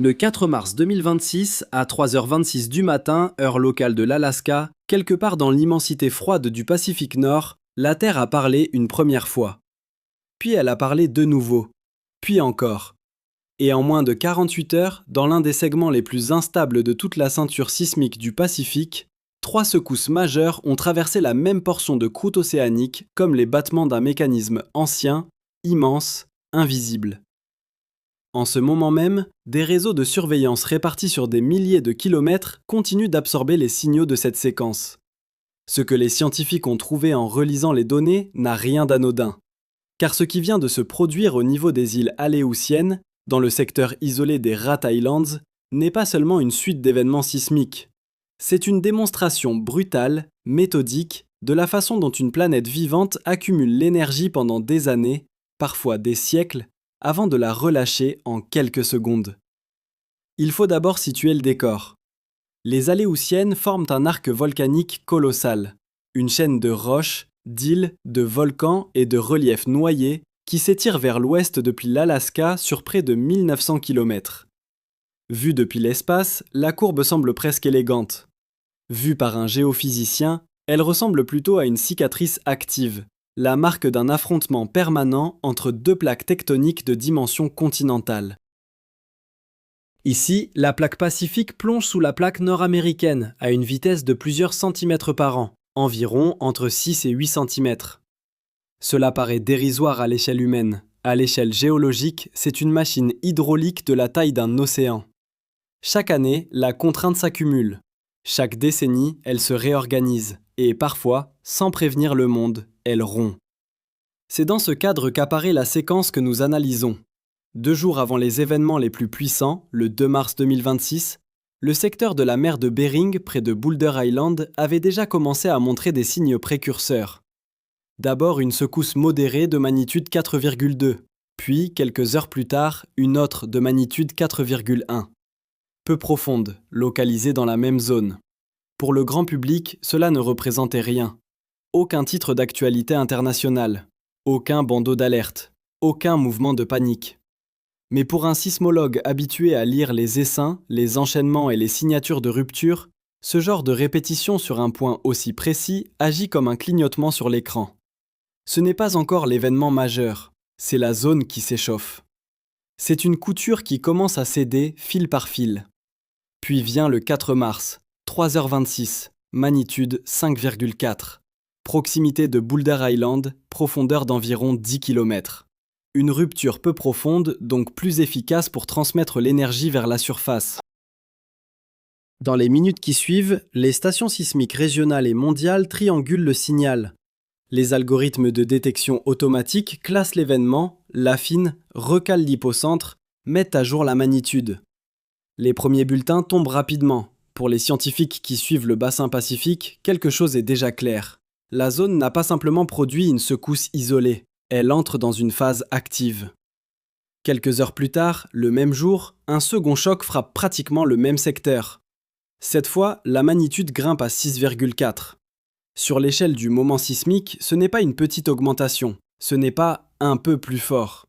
Le 4 mars 2026, à 3h26 du matin, heure locale de l'Alaska, quelque part dans l'immensité froide du Pacifique Nord, la Terre a parlé une première fois. Puis elle a parlé de nouveau. Puis encore. Et en moins de 48 heures, dans l'un des segments les plus instables de toute la ceinture sismique du Pacifique, 3 secousses majeures ont traversé la même portion de croûte océanique comme les battements d'un mécanisme ancien, immense, invisible. En ce moment même, des réseaux de surveillance répartis sur des milliers de kilomètres continuent d'absorber les signaux de cette séquence. Ce que les scientifiques ont trouvé en relisant les données n'a rien d'anodin. Car ce qui vient de se produire au niveau des îles Aléoutiennes, dans le secteur isolé des Rat Islands, n'est pas seulement une suite d'événements sismiques. C'est une démonstration brutale, méthodique, de la façon dont une planète vivante accumule l'énergie pendant des années, parfois des siècles, avant de la relâcher en quelques secondes. Il faut d'abord situer le décor. Les Aléoutiennes forment un arc volcanique colossal, une chaîne de roches, d'îles, de volcans et de reliefs noyés qui s'étire vers l'ouest depuis l'Alaska sur près de 1900 km. Vue depuis l'espace, la courbe semble presque élégante. Vue par un géophysicien, elle ressemble plutôt à une cicatrice active, la marque d'un affrontement permanent entre deux plaques tectoniques de dimension continentale. Ici, la plaque pacifique plonge sous la plaque nord-américaine à une vitesse de plusieurs centimètres par an, environ entre 6 et 8 centimètres. Cela paraît dérisoire à l'échelle humaine. À l'échelle géologique, c'est une machine hydraulique de la taille d'un océan. Chaque année, la contrainte s'accumule. Chaque décennie, elle se réorganise et parfois, sans prévenir le monde, elle rompt. C'est dans ce cadre qu'apparaît la séquence que nous analysons. 2 jours avant les événements les plus puissants, le 2 mars 2026, le secteur de la mer de Bering, près de Boulder Island, avait déjà commencé à montrer des signes précurseurs. D'abord une secousse modérée de magnitude 4,2, puis, quelques heures plus tard, une autre de magnitude 4,1. Peu profonde, localisée dans la même zone. Pour le grand public, cela ne représentait rien. Aucun titre d'actualité internationale, aucun bandeau d'alerte, aucun mouvement de panique. Mais pour un sismologue habitué à lire les essaims, les enchaînements et les signatures de rupture, ce genre de répétition sur un point aussi précis agit comme un clignotement sur l'écran. Ce n'est pas encore l'événement majeur, c'est la zone qui s'échauffe. C'est une couture qui commence à céder fil par fil. Puis vient le 4 mars, 3h26, magnitude 5,4. Proximité de Boulder Island, profondeur d'environ 10 km. Une rupture peu profonde, donc plus efficace pour transmettre l'énergie vers la surface. Dans les minutes qui suivent, les stations sismiques régionales et mondiales triangulent le signal. Les algorithmes de détection automatique classent l'événement, l'affinent, recalent l'hypocentre, mettent à jour la magnitude. Les premiers bulletins tombent rapidement. Pour les scientifiques qui suivent le bassin pacifique, quelque chose est déjà clair. La zone n'a pas simplement produit une secousse isolée, elle entre dans une phase active. Quelques heures plus tard, le même jour, un second choc frappe pratiquement le même secteur. Cette fois, la magnitude grimpe à 6,4. Sur l'échelle du moment sismique, ce n'est pas une petite augmentation, ce n'est pas un peu plus fort.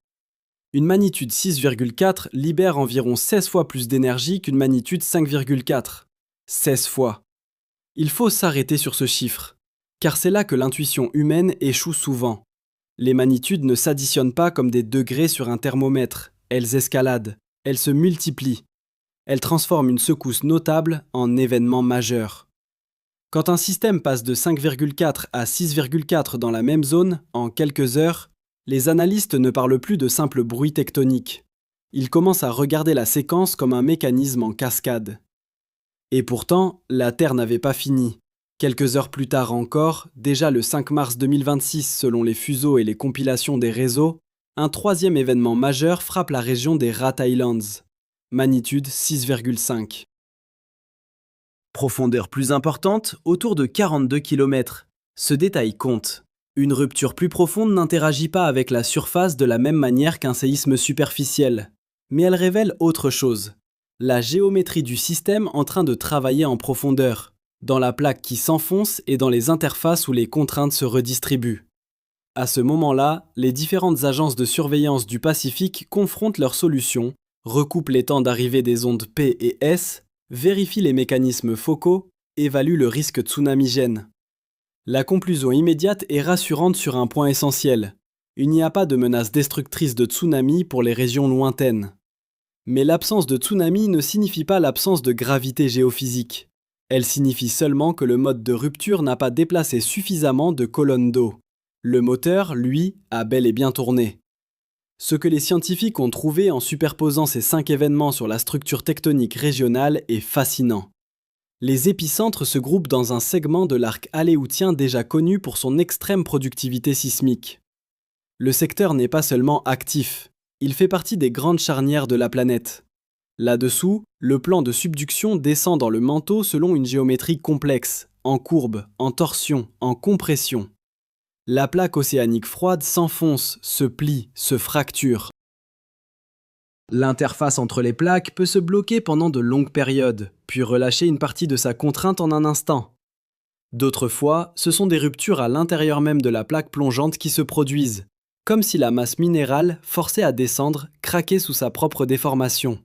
Une magnitude 6,4 libère environ 16 fois plus d'énergie qu'une magnitude 5,4. 16 fois. Il faut s'arrêter sur ce chiffre, car c'est là que l'intuition humaine échoue souvent. Les magnitudes ne s'additionnent pas comme des degrés sur un thermomètre, elles escaladent, elles se multiplient. Elles transforment une secousse notable en événement majeur. Quand un système passe de 5,4 à 6,4 dans la même zone, en quelques heures, les analystes ne parlent plus de simple bruit tectonique. Ils commencent à regarder la séquence comme un mécanisme en cascade. Et pourtant, la Terre n'avait pas fini. Quelques heures plus tard encore, déjà le 5 mars 2026 selon les fuseaux et les compilations des réseaux, un troisième événement majeur frappe la région des Rat Islands. Magnitude 6,5. Profondeur plus importante, autour de 42 km. Ce détail compte. Une rupture plus profonde n'interagit pas avec la surface de la même manière qu'un séisme superficiel. Mais elle révèle autre chose. La géométrie du système en train de travailler en profondeur, dans la plaque qui s'enfonce et dans les interfaces où les contraintes se redistribuent. À ce moment-là, les différentes agences de surveillance du Pacifique confrontent leurs solutions recoupe les temps d'arrivée des ondes P et S, vérifie les mécanismes focaux, évalue le risque tsunamigène. La conclusion immédiate est rassurante sur un point essentiel. Il n'y a pas de menace destructrice de tsunami pour les régions lointaines. Mais l'absence de tsunami ne signifie pas l'absence de gravité géophysique. Elle signifie seulement que le mode de rupture n'a pas déplacé suffisamment de colonnes d'eau. Le moteur, lui, a bel et bien tourné. Ce que les scientifiques ont trouvé en superposant ces 5 événements sur la structure tectonique régionale est fascinant. Les épicentres se groupent dans un segment de l'arc aléoutien déjà connu pour son extrême productivité sismique. Le secteur n'est pas seulement actif, il fait partie des grandes charnières de la planète. Là-dessous, le plan de subduction descend dans le manteau selon une géométrie complexe, en courbe, en torsion, en compression. La plaque océanique froide s'enfonce, se plie, se fracture. L'interface entre les plaques peut se bloquer pendant de longues périodes, puis relâcher une partie de sa contrainte en un instant. D'autres fois, ce sont des ruptures à l'intérieur même de la plaque plongeante qui se produisent, comme si la masse minérale, forcée à descendre, craquait sous sa propre déformation.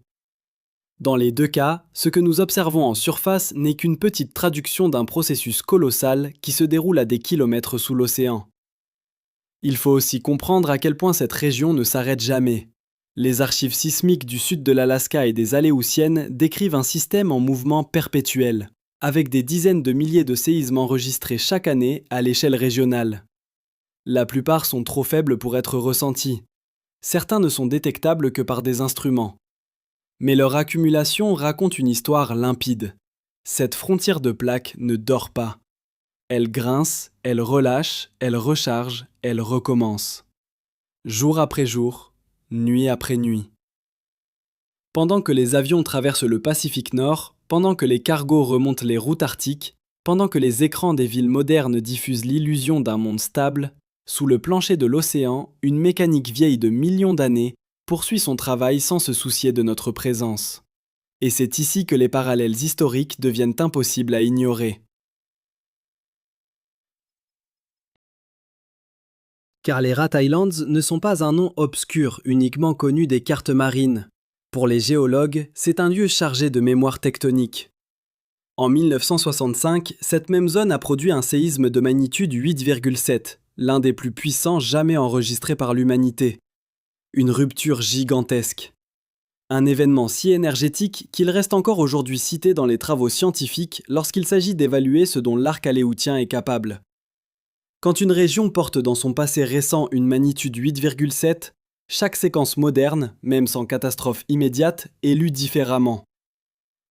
Dans les deux cas, ce que nous observons en surface n'est qu'une petite traduction d'un processus colossal qui se déroule à des kilomètres sous l'océan. Il faut aussi comprendre à quel point cette région ne s'arrête jamais. Les archives sismiques du sud de l'Alaska et des Aléoutiennes décrivent un système en mouvement perpétuel, avec des dizaines de milliers de séismes enregistrés chaque année à l'échelle régionale. La plupart sont trop faibles pour être ressentis. Certains ne sont détectables que par des instruments. Mais leur accumulation raconte une histoire limpide. Cette frontière de plaques ne dort pas. Elle grince, elle relâche, elle recharge, elle recommence. Jour après jour, nuit après nuit. Pendant que les avions traversent le Pacifique Nord, pendant que les cargos remontent les routes arctiques, pendant que les écrans des villes modernes diffusent l'illusion d'un monde stable, sous le plancher de l'océan, une mécanique vieille de millions d'années poursuit son travail sans se soucier de notre présence. Et c'est ici que les parallèles historiques deviennent impossibles à ignorer. Car les Rat Islands ne sont pas un nom obscur uniquement connu des cartes marines. Pour les géologues, c'est un lieu chargé de mémoire tectonique. En 1965, cette même zone a produit un séisme de magnitude 8,7, l'un des plus puissants jamais enregistrés par l'humanité. Une rupture gigantesque. Un événement si énergétique qu'il reste encore aujourd'hui cité dans les travaux scientifiques lorsqu'il s'agit d'évaluer ce dont l'arc aléoutien est capable. Quand une région porte dans son passé récent une magnitude 8,7, chaque séquence moderne, même sans catastrophe immédiate, est lue différemment.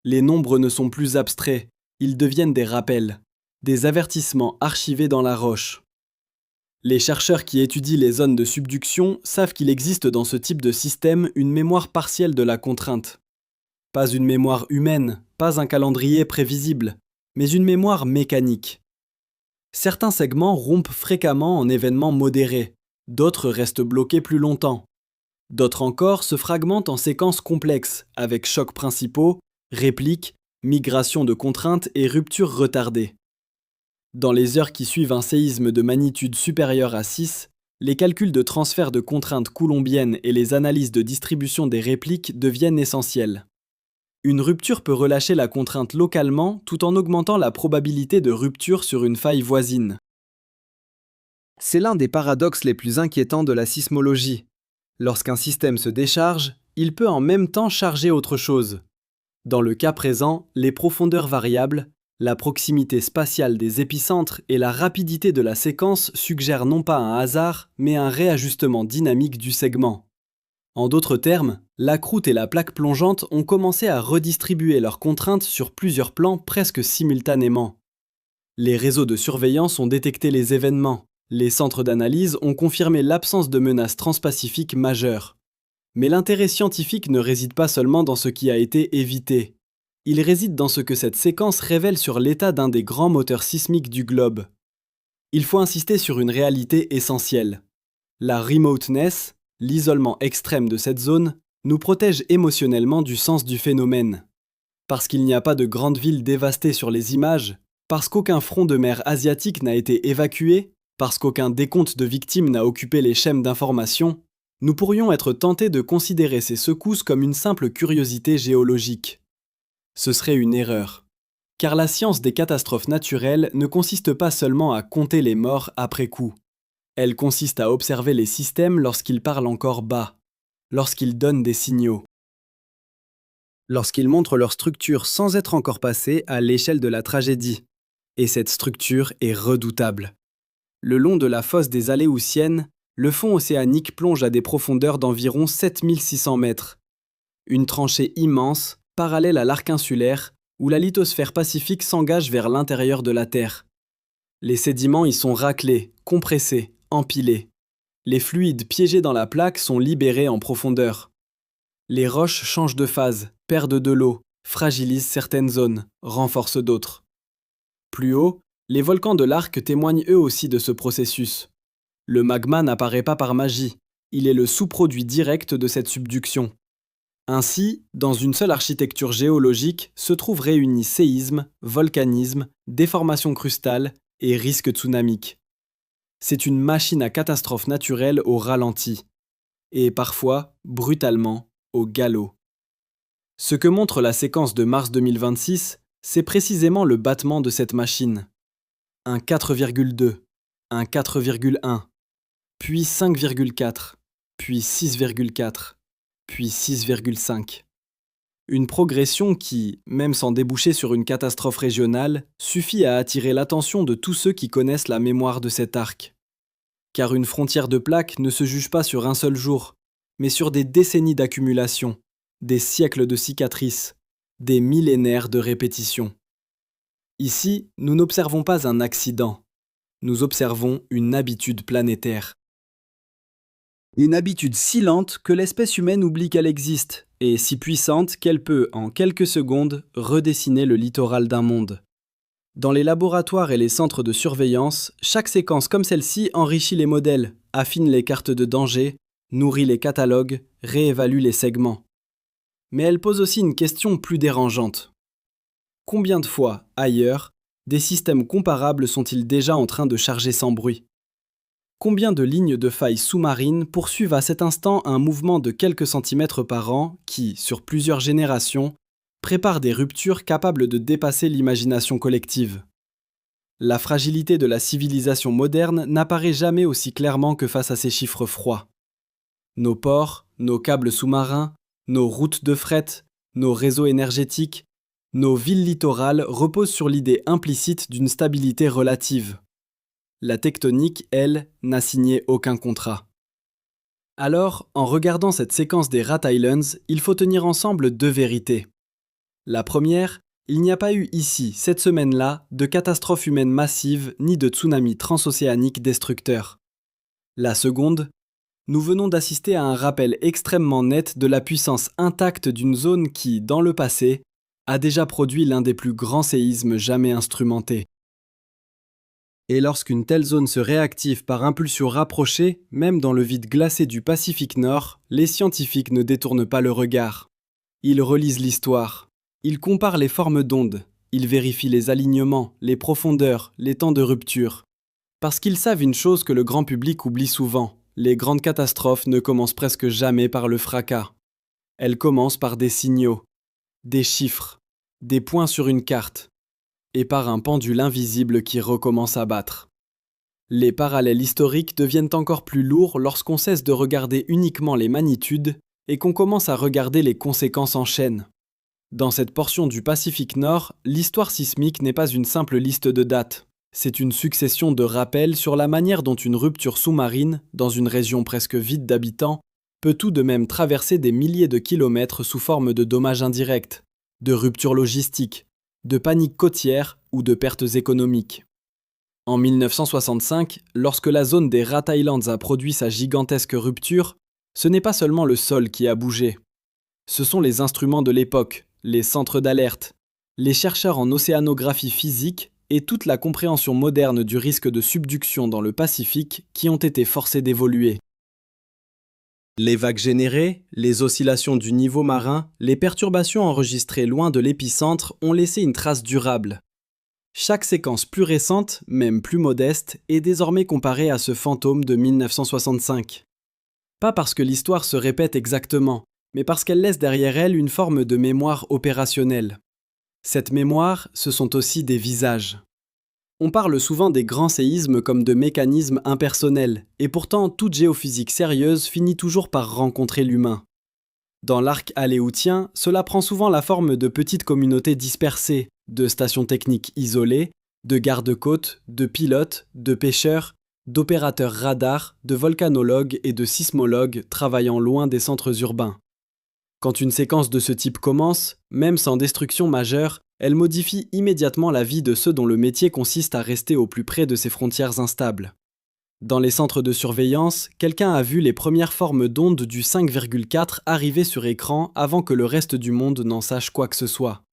Les nombres ne sont plus abstraits, ils deviennent des rappels, des avertissements archivés dans la roche. Les chercheurs qui étudient les zones de subduction savent qu'il existe dans ce type de système une mémoire partielle de la contrainte. Pas une mémoire humaine, pas un calendrier prévisible, mais une mémoire mécanique. Certains segments rompent fréquemment en événements modérés, d'autres restent bloqués plus longtemps. D'autres encore se fragmentent en séquences complexes, avec chocs principaux, répliques, migration de contraintes et ruptures retardées. Dans les heures qui suivent un séisme de magnitude supérieure à 6, les calculs de transfert de contraintes coulombiennes et les analyses de distribution des répliques deviennent essentiels. Une rupture peut relâcher la contrainte localement tout en augmentant la probabilité de rupture sur une faille voisine. C'est l'un des paradoxes les plus inquiétants de la sismologie. Lorsqu'un système se décharge, il peut en même temps charger autre chose. Dans le cas présent, les profondeurs variables, la proximité spatiale des épicentres et la rapidité de la séquence suggèrent non pas un hasard, mais un réajustement dynamique du segment. En d'autres termes, la croûte et la plaque plongeante ont commencé à redistribuer leurs contraintes sur plusieurs plans presque simultanément. Les réseaux de surveillance ont détecté les événements, les centres d'analyse ont confirmé l'absence de menaces transpacifiques majeures. Mais l'intérêt scientifique ne réside pas seulement dans ce qui a été évité. Il réside dans ce que cette séquence révèle sur l'état d'un des grands moteurs sismiques du globe. Il faut insister sur une réalité essentielle. La remoteness, l'isolement extrême de cette zone, nous protège émotionnellement du sens du phénomène. Parce qu'il n'y a pas de grandes villes dévastées sur les images, parce qu'aucun front de mer asiatique n'a été évacué, parce qu'aucun décompte de victimes n'a occupé les schèmes d'information, Nous pourrions être tentés de considérer ces secousses comme une simple curiosité géologique. Ce serait une erreur. Car la science des catastrophes naturelles ne consiste pas seulement à compter les morts après coup. Elle consiste à observer les systèmes lorsqu'ils parlent encore bas, lorsqu'ils donnent des signaux, lorsqu'ils montrent leur structure sans être encore passés à l'échelle de la tragédie. Et cette structure est redoutable. Le long de la fosse des Aléoutiennes, le fond océanique plonge à des profondeurs d'environ 7600 mètres. Une tranchée immense, parallèle à l'arc insulaire, où la lithosphère pacifique s'engage vers l'intérieur de la Terre. Les sédiments y sont raclés, compressés, empilés. Les fluides piégés dans la plaque sont libérés en profondeur. Les roches changent de phase, perdent de l'eau, fragilisent certaines zones, renforcent d'autres. Plus haut, les volcans de l'arc témoignent eux aussi de ce processus. Le magma n'apparaît pas par magie, il est le sous-produit direct de cette subduction. Ainsi, dans une seule architecture géologique se trouvent réunis séisme, volcanisme, déformation crustale et risque tsunamique. C'est une machine à catastrophes naturelles au ralenti, et parfois, brutalement, au galop. Ce que montre la séquence de mars 2026, c'est précisément le battement de cette machine. Un 4,2, un 4,1, puis 5,4, puis 6,4, puis 6,5. Une progression qui, même sans déboucher sur une catastrophe régionale, suffit à attirer l'attention de tous ceux qui connaissent la mémoire de cet arc. Car une frontière de plaques ne se juge pas sur un seul jour, mais sur des décennies d'accumulation, des siècles de cicatrices, des millénaires de répétitions. Ici, nous n'observons pas un accident, nous observons une habitude planétaire. Une habitude si lente que l'espèce humaine oublie qu'elle existe, et si puissante qu'elle peut, en quelques secondes, redessiner le littoral d'un monde. Dans les laboratoires et les centres de surveillance, chaque séquence comme celle-ci enrichit les modèles, affine les cartes de danger, nourrit les catalogues, réévalue les segments. Mais elle pose aussi une question plus dérangeante. Combien de fois, ailleurs, des systèmes comparables sont-ils déjà en train de charger sans bruit ? Combien de lignes de failles sous-marines poursuivent à cet instant un mouvement de quelques centimètres par an qui, sur plusieurs générations, prépare des ruptures capables de dépasser l'imagination collective ? La fragilité de la civilisation moderne n'apparaît jamais aussi clairement que face à ces chiffres froids. Nos ports, nos câbles sous-marins, nos routes de fret, nos réseaux énergétiques, nos villes littorales reposent sur l'idée implicite d'une stabilité relative. La tectonique, elle, n'a signé aucun contrat. Alors, en regardant cette séquence des Rat Islands, il faut tenir ensemble deux vérités. La première, il n'y a pas eu ici, cette semaine-là, de catastrophe humaine massive ni de tsunami transocéanique destructeur. La seconde, nous venons d'assister à un rappel extrêmement net de la puissance intacte d'une zone qui, dans le passé, a déjà produit l'un des plus grands séismes jamais instrumentés. Et lorsqu'une telle zone se réactive par impulsion rapprochée, même dans le vide glacé du Pacifique Nord, les scientifiques ne détournent pas le regard. Ils relisent l'histoire, ils comparent les formes d'ondes, ils vérifient les alignements, les profondeurs, les temps de rupture. Parce qu'ils savent une chose que le grand public oublie souvent, les grandes catastrophes ne commencent presque jamais par le fracas. Elles commencent par des signaux, des chiffres, des points sur une carte, et par un pendule invisible qui recommence à battre. Les parallèles historiques deviennent encore plus lourds lorsqu'on cesse de regarder uniquement les magnitudes et qu'on commence à regarder les conséquences en chaîne. Dans cette portion du Pacifique Nord, l'histoire sismique n'est pas une simple liste de dates. C'est une succession de rappels sur la manière dont une rupture sous-marine, dans une région presque vide d'habitants, peut tout de même traverser des milliers de kilomètres sous forme de dommages indirects, de ruptures logistiques, de panique côtière ou de pertes économiques. En 1965, lorsque la zone des Rat Islands a produit sa gigantesque rupture, ce n'est pas seulement le sol qui a bougé. Ce sont les instruments de l'époque, les centres d'alerte, les chercheurs en océanographie physique et toute la compréhension moderne du risque de subduction dans le Pacifique qui ont été forcés d'évoluer. Les vagues générées, les oscillations du niveau marin, les perturbations enregistrées loin de l'épicentre ont laissé une trace durable. Chaque séquence plus récente, même plus modeste, est désormais comparée à ce fantôme de 1965. Pas parce que l'histoire se répète exactement, mais parce qu'elle laisse derrière elle une forme de mémoire opérationnelle. Cette mémoire, ce sont aussi des visages. On parle souvent des grands séismes comme de mécanismes impersonnels, et pourtant toute géophysique sérieuse finit toujours par rencontrer l'humain. Dans l'arc aléoutien, cela prend souvent la forme de petites communautés dispersées, de stations techniques isolées, de gardes-côtes, de pilotes, de pêcheurs, d'opérateurs radars, de volcanologues et de sismologues travaillant loin des centres urbains. Quand une séquence de ce type commence, même sans destruction majeure, elle modifie immédiatement la vie de ceux dont le métier consiste à rester au plus près de ces frontières instables. Dans les centres de surveillance, quelqu'un a vu les premières formes d'ondes du 5,4 arriver sur écran avant que le reste du monde n'en sache quoi que ce soit.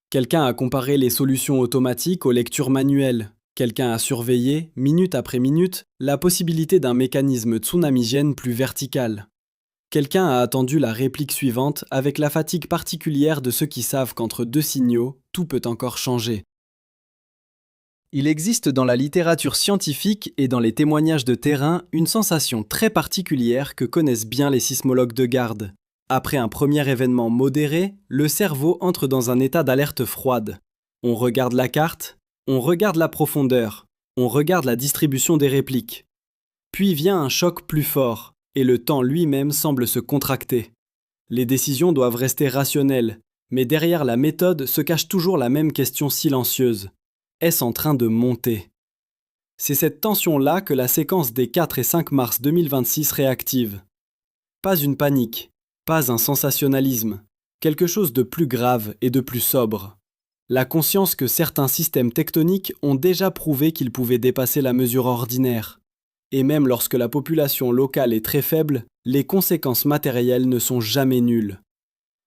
Quelqu'un a comparé les solutions automatiques aux lectures manuelles. Quelqu'un a surveillé, minute après minute, la possibilité d'un mécanisme tsunamigène plus vertical. Quelqu'un a attendu la réplique suivante avec la fatigue particulière de ceux qui savent qu'entre deux signaux, tout peut encore changer. Il existe dans la littérature scientifique et dans les témoignages de terrain une sensation très particulière que connaissent bien les sismologues de garde. Après un premier événement modéré, le cerveau entre dans un état d'alerte froide. On regarde la carte, on regarde la profondeur, on regarde la distribution des répliques. Puis vient un choc plus fort, et le temps lui-même semble se contracter. Les décisions doivent rester rationnelles, mais derrière la méthode se cache toujours la même question silencieuse. Est-ce en train de monter ? C'est cette tension-là que la séquence des 4 et 5 mars 2026 réactive. Pas une panique, pas un sensationnalisme, quelque chose de plus grave et de plus sobre. La conscience que certains systèmes tectoniques ont déjà prouvé qu'ils pouvaient dépasser la mesure ordinaire. Et même lorsque la population locale est très faible, les conséquences matérielles ne sont jamais nulles.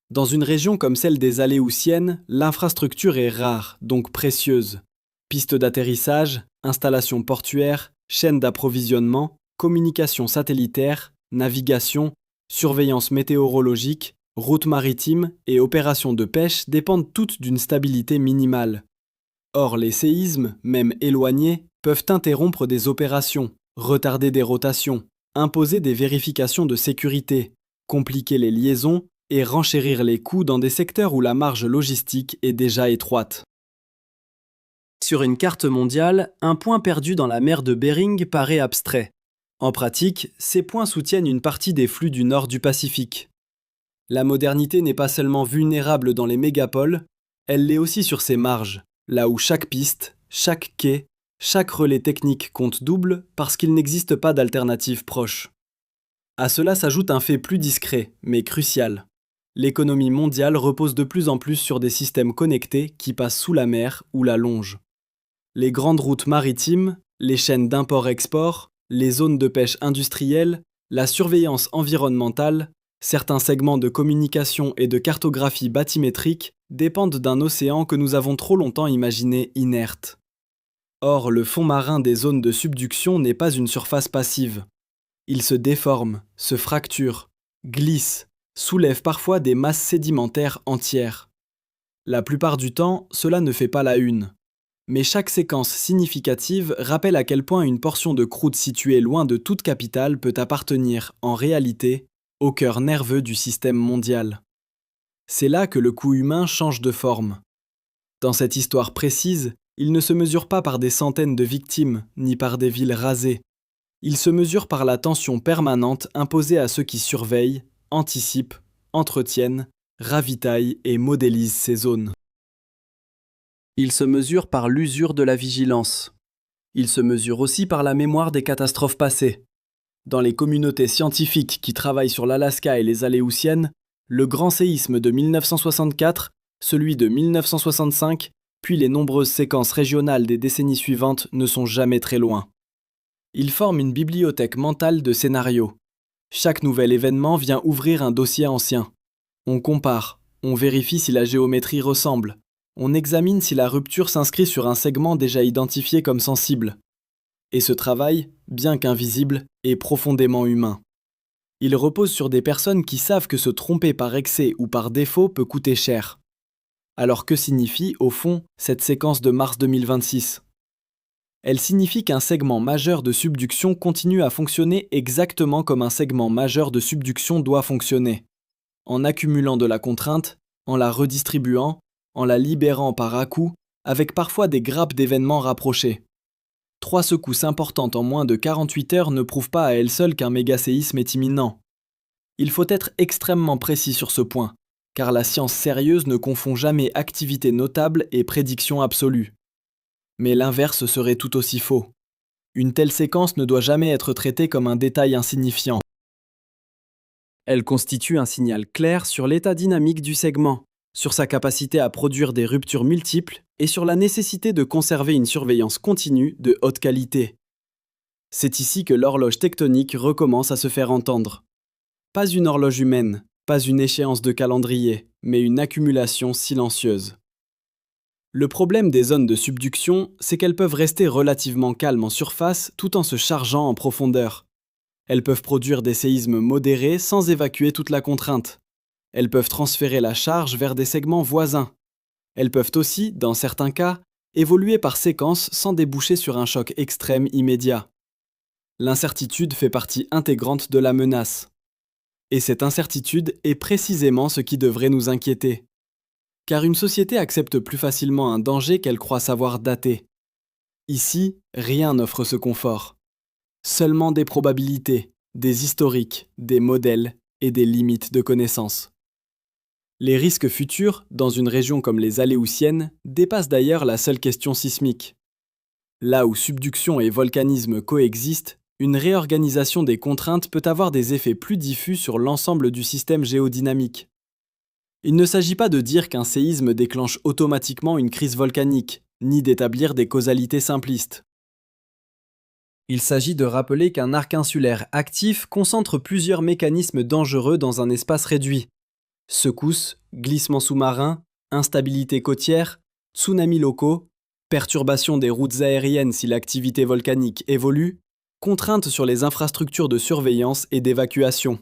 Dans une région comme celle des Aléoutiennes, l'infrastructure est rare, donc précieuse. Pistes d'atterrissage, installations portuaires, chaînes d'approvisionnement, communications satellitaires, navigation, surveillance météorologique, routes maritimes et opérations de pêche dépendent toutes d'une stabilité minimale. Or, les séismes, même éloignés, peuvent interrompre des opérations, retarder des rotations, imposer des vérifications de sécurité, compliquer les liaisons et renchérir les coûts dans des secteurs où la marge logistique est déjà étroite. Sur une carte mondiale, un point perdu dans la mer de Bering paraît abstrait. En pratique, ces points soutiennent une partie des flux du nord du Pacifique. La modernité n'est pas seulement vulnérable dans les mégapoles, elle l'est aussi sur ses marges, là où chaque piste, chaque quai, chaque relais technique compte double parce qu'il n'existe pas d'alternative proche. À cela s'ajoute un fait plus discret, mais crucial. L'économie mondiale repose de plus en plus sur des systèmes connectés qui passent sous la mer ou la longent. Les grandes routes maritimes, les chaînes d'import-export, les zones de pêche industrielle, la surveillance environnementale, certains segments de communication et de cartographie bathymétrique dépendent d'un océan que nous avons trop longtemps imaginé inerte. Or, le fond marin des zones de subduction n'est pas une surface passive. Il se déforme, se fracture, glisse, soulève parfois des masses sédimentaires entières. La plupart du temps, cela ne fait pas la une. Mais chaque séquence significative rappelle à quel point une portion de croûte située loin de toute capitale peut appartenir, en réalité, au cœur nerveux du système mondial. C'est là que le coût humain change de forme. Dans cette histoire précise, il ne se mesure pas par des centaines de victimes, ni par des villes rasées. Il se mesure par la tension permanente imposée à ceux qui surveillent, anticipent, entretiennent, ravitaillent et modélisent ces zones. Il se mesure par l'usure de la vigilance. Il se mesure aussi par la mémoire des catastrophes passées. Dans les communautés scientifiques qui travaillent sur l'Alaska et les Aléoutiennes, le grand séisme de 1964, celui de 1965, puis les nombreuses séquences régionales des décennies suivantes ne sont jamais très loin. Ils forment une bibliothèque mentale de scénarios. Chaque nouvel événement vient ouvrir un dossier ancien. On compare, on vérifie si la géométrie ressemble, on examine si la rupture s'inscrit sur un segment déjà identifié comme sensible. Et ce travail, bien qu'invisible, est profondément humain. Il repose sur des personnes qui savent que se tromper par excès ou par défaut peut coûter cher. Alors que signifie, au fond, cette séquence de mars 2026 ? Elle signifie qu'un segment majeur de subduction continue à fonctionner exactement comme un segment majeur de subduction doit fonctionner, en accumulant de la contrainte, en la redistribuant, en la libérant par à-coups, avec parfois des grappes d'événements rapprochés. 3 secousses importantes en moins de 48 heures ne prouvent pas à elles seules qu'un mégaséisme est imminent. Il faut être extrêmement précis sur ce point, car la science sérieuse ne confond jamais activité notable et prédiction absolue. Mais l'inverse serait tout aussi faux. Une telle séquence ne doit jamais être traitée comme un détail insignifiant. Elle constitue un signal clair sur l'état dynamique du segment, sur sa capacité à produire des ruptures multiples et sur la nécessité de conserver une surveillance continue de haute qualité. C'est ici que l'horloge tectonique recommence à se faire entendre. Pas une horloge humaine, pas une échéance de calendrier, mais une accumulation silencieuse. Le problème des zones de subduction, c'est qu'elles peuvent rester relativement calmes en surface tout en se chargeant en profondeur. Elles peuvent produire des séismes modérés sans évacuer toute la contrainte. Elles peuvent transférer la charge vers des segments voisins. Elles peuvent aussi, dans certains cas, évoluer par séquence sans déboucher sur un choc extrême immédiat. L'incertitude fait partie intégrante de la menace. Et cette incertitude est précisément ce qui devrait nous inquiéter. Car une société accepte plus facilement un danger qu'elle croit savoir dater. Ici, rien n'offre ce confort. Seulement des probabilités, des historiques, des modèles et des limites de connaissance. Les risques futurs, dans une région comme les Aléoutiennes, dépassent d'ailleurs la seule question sismique. Là où subduction et volcanisme coexistent, une réorganisation des contraintes peut avoir des effets plus diffus sur l'ensemble du système géodynamique. Il ne s'agit pas de dire qu'un séisme déclenche automatiquement une crise volcanique, ni d'établir des causalités simplistes. Il s'agit de rappeler qu'un arc insulaire actif concentre plusieurs mécanismes dangereux dans un espace réduit. Secousses, glissements sous-marins, instabilité côtière, tsunamis locaux, perturbation des routes aériennes si l'activité volcanique évolue, contraintes sur les infrastructures de surveillance et d'évacuation.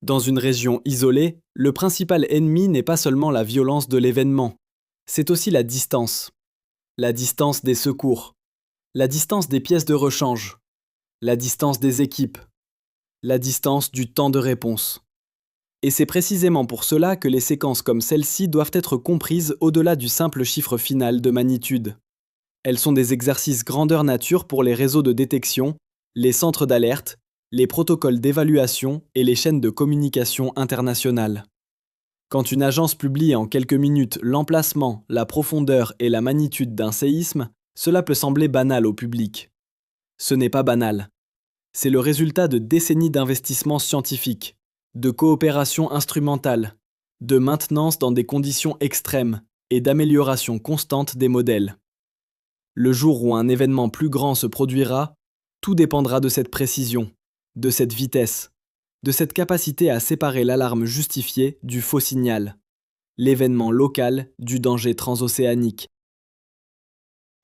Dans une région isolée, le principal ennemi n'est pas seulement la violence de l'événement, c'est aussi la distance. La distance des secours, la distance des pièces de rechange, la distance des équipes, la distance du temps de réponse. Et c'est précisément pour cela que les séquences comme celle-ci doivent être comprises au-delà du simple chiffre final de magnitude. Elles sont des exercices grandeur nature pour les réseaux de détection, les centres d'alerte, les protocoles d'évaluation et les chaînes de communication internationales. Quand une agence publie en quelques minutes l'emplacement, la profondeur et la magnitude d'un séisme, cela peut sembler banal au public. Ce n'est pas banal. C'est le résultat de décennies d'investissements scientifiques, de coopération instrumentale, de maintenance dans des conditions extrêmes et d'amélioration constante des modèles. Le jour où un événement plus grand se produira, tout dépendra de cette précision, de cette vitesse, de cette capacité à séparer l'alarme justifiée du faux signal, l'événement local du danger transocéanique.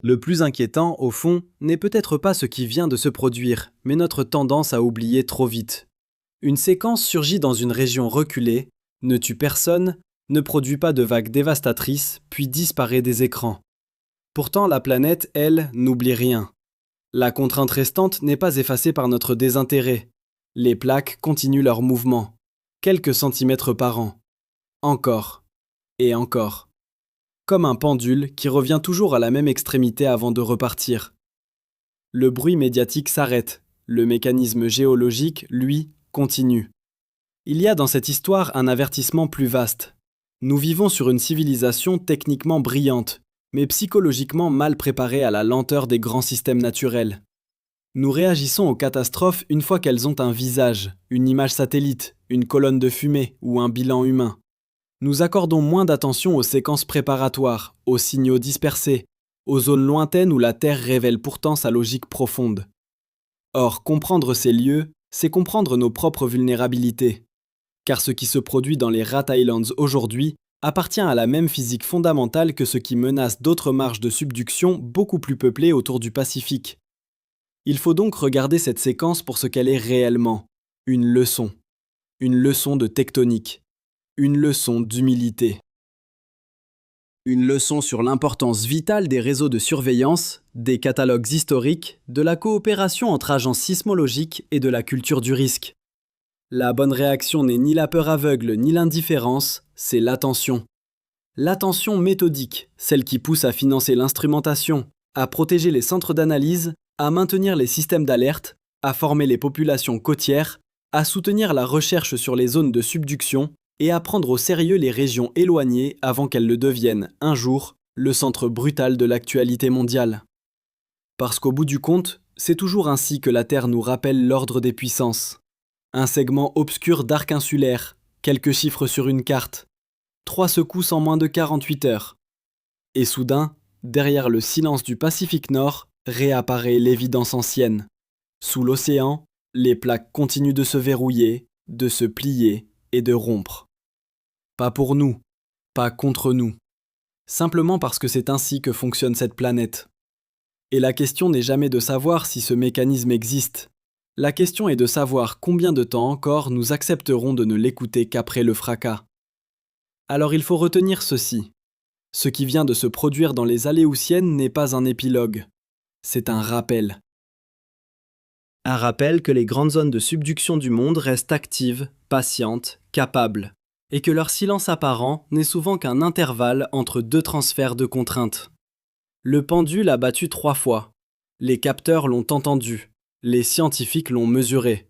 Le plus inquiétant, au fond, n'est peut-être pas ce qui vient de se produire, mais notre tendance à oublier trop vite. Une séquence surgit dans une région reculée, ne tue personne, ne produit pas de vagues dévastatrices, puis disparaît des écrans. Pourtant, la planète, elle, n'oublie rien. La contrainte restante n'est pas effacée par notre désintérêt. Les plaques continuent leur mouvement, quelques centimètres par an. Encore. Et encore. Comme un pendule qui revient toujours à la même extrémité avant de repartir. Le bruit médiatique s'arrête, le mécanisme géologique, lui, continue. Il y a dans cette histoire un avertissement plus vaste. Nous vivons sur une civilisation techniquement brillante, mais psychologiquement mal préparée à la lenteur des grands systèmes naturels. Nous réagissons aux catastrophes une fois qu'elles ont un visage, une image satellite, une colonne de fumée ou un bilan humain. Nous accordons moins d'attention aux séquences préparatoires, aux signaux dispersés, aux zones lointaines où la Terre révèle pourtant sa logique profonde. Or, comprendre ces lieux, c'est comprendre nos propres vulnérabilités. Car ce qui se produit dans les Rat Islands aujourd'hui appartient à la même physique fondamentale que ce qui menace d'autres marges de subduction beaucoup plus peuplées autour du Pacifique. Il faut donc regarder cette séquence pour ce qu'elle est réellement, une leçon de tectonique, une leçon d'humilité. Une leçon sur l'importance vitale des réseaux de surveillance, des catalogues historiques, de la coopération entre agences sismologiques et de la culture du risque. La bonne réaction n'est ni la peur aveugle ni l'indifférence, c'est l'attention. L'attention méthodique, celle qui pousse à financer l'instrumentation, à protéger les centres d'analyse, à maintenir les systèmes d'alerte, à former les populations côtières, à soutenir la recherche sur les zones de subduction et à prendre au sérieux les régions éloignées avant qu'elles ne deviennent, un jour, le centre brutal de l'actualité mondiale. Parce qu'au bout du compte, c'est toujours ainsi que la Terre nous rappelle l'ordre des puissances. Un segment obscur d'arc insulaire, quelques chiffres sur une carte, 3 secousses en moins de 48 heures. Et soudain, derrière le silence du Pacifique Nord, réapparaît l'évidence ancienne. Sous l'océan, les plaques continuent de se verrouiller, de se plier et de rompre. Pas pour nous, pas contre nous. Simplement parce que c'est ainsi que fonctionne cette planète. Et la question n'est jamais de savoir si ce mécanisme existe. La question est de savoir combien de temps encore nous accepterons de ne l'écouter qu'après le fracas. Alors il faut retenir ceci. Ce qui vient de se produire dans les Aléoutiennes n'est pas un épilogue. C'est un rappel. Un rappel que les grandes zones de subduction du monde restent actives, patientes, capables, et que leur silence apparent n'est souvent qu'un intervalle entre 2 transferts de contraintes. Le pendule a battu 3 fois. Les capteurs l'ont entendu. Les scientifiques l'ont mesuré.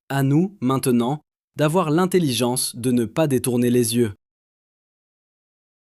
À nous, maintenant, d'avoir l'intelligence de ne pas détourner les yeux.